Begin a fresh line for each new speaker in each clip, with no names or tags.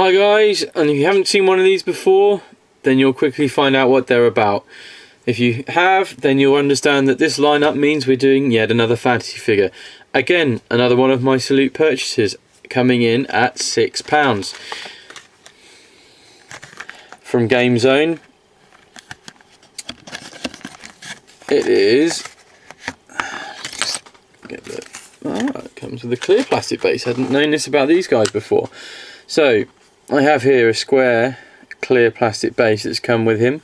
Hi guys, and if you haven't seen one of these before, then you'll quickly find out what they're about. If you have, then you'll understand that this lineup means we're doing yet another fantasy figure. Again, another one of my Salute purchases, coming in at £6 from Gamezone. It is, it comes with a clear plastic base. I hadn't known this about these guys before. So I have here a square clear plastic base that's come with him.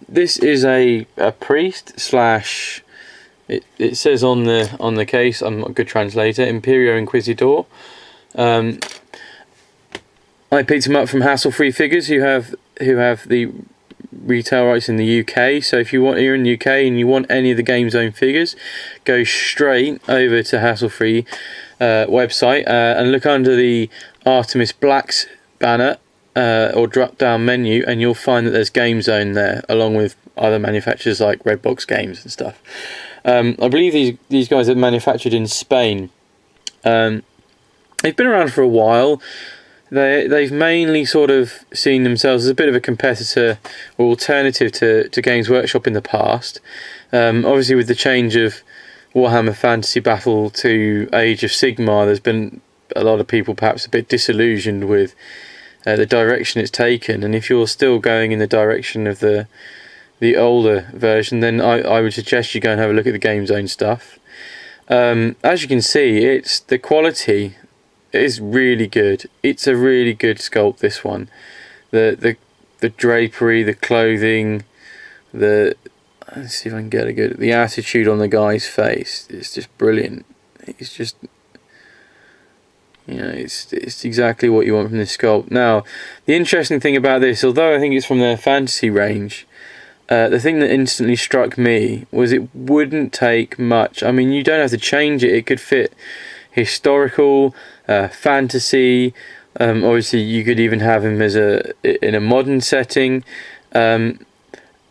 This is a priest slash, it says on the case, I'm not a good translator, Imperio Inquisitor. I picked him up from Hassle Free Figures, who have the retail rights in the UK. So if you're in the UK and you want any of the Gamezone figures, go straight over to Hassle Free website and look under the Artemis Black's banner or drop down menu, and you'll find that there's Gamezone there, along with other manufacturers like Redbox Games and stuff. I believe these guys are manufactured in Spain. They've been around for a while. They've mainly sort of seen themselves as a bit of a competitor or alternative to Games Workshop in the past. Obviously with the change of Warhammer Fantasy Battle to Age of Sigmar, there's been a lot of people perhaps a bit disillusioned with the direction it's taken, and if you're still going in the direction of the older version, then I would suggest you go and have a look at the Gamezone stuff. As you can see, the quality is really good. It's a really good sculpt, this one. The drapery, the clothing, let's see if I can get the attitude on the guy's face. It's just brilliant. It's just, it's exactly what you want from this sculpt. Now, the interesting thing about this, although I think it's from their fantasy range, the thing that instantly struck me was it wouldn't take much. I mean, you don't have to change it. It could fit historical, fantasy. Obviously, you could even have him in a modern setting. And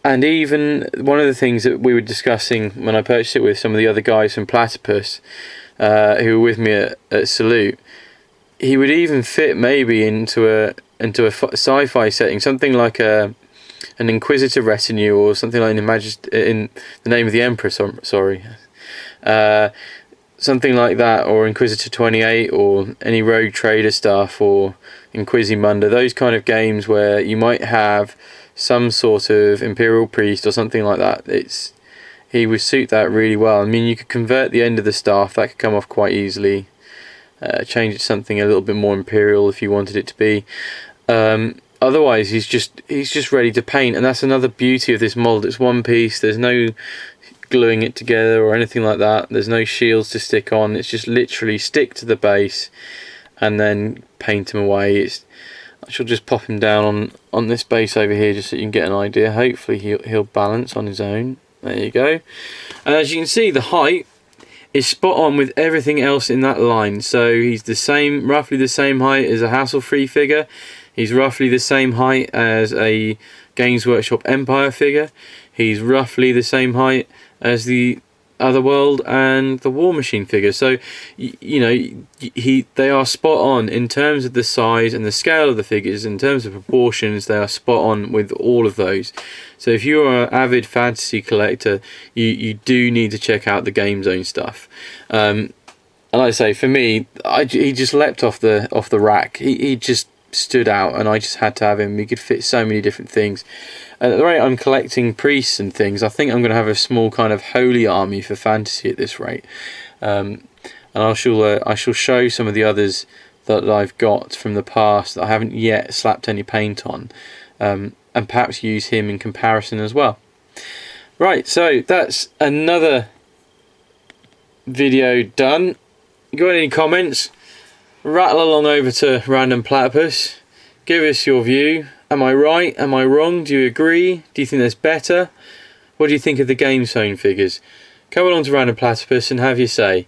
even one of the things that we were discussing when I purchased it with some of the other guys from Platypus, who were with me at Salute, he would even fit maybe into a sci-fi setting, something like an Inquisitor retinue, or something like in the Name of the Emperor. Sorry, something like that, or Inquisitor 28, or any Rogue Trader stuff, or Inquisimundo. Those kind of games where you might have some sort of Imperial Priest or something like that. He would suit that really well. I mean, you could convert the end of the staff, that could come off quite easily. Change it to something a little bit more Imperial if you wanted it to be. Otherwise, he's just ready to paint, and that's another beauty of this mold. It's one piece. There's no gluing it together or anything like that. There's no shields to stick on. It's just literally stick to the base and then paint him away. I shall just pop him down on this base over here just so you can get an idea. Hopefully he'll balance on his own. There you go. And as you can see, the height is spot on with everything else in that line. So he's roughly the same height as a hassle-free figure. He's roughly the same height as a Games Workshop Empire figure. He's roughly the same height as the Otherworld and the War Machine figure. So they are spot on in terms of the size and the scale of the figures. In terms of proportions, they are spot on with all of those. So if you're an avid fantasy collector, you do need to check out the Gamezone stuff. And like I say, for me, he just leapt off the rack. He just stood out, and I just had to have him. He could fit so many different things. At the rate I'm collecting priests and things, I think I'm going to have a small kind of holy army for fantasy at this rate. And I shall show some of the others that I've got from the past that I haven't yet slapped any paint on, and perhaps use him in comparison as well. Right, so that's another video done. You got any comments? Rattle along over to Random Platypus. Give us your view. Am I right? Am I wrong? Do you agree? Do you think there's better? What do you think of the Gamezone figures? Come along to Random Platypus and have your say.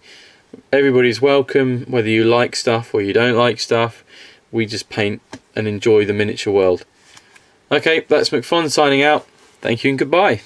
Everybody's welcome, whether you like stuff or you don't like stuff. We just paint and enjoy the miniature world. Okay, that's McFon signing out. Thank you and goodbye.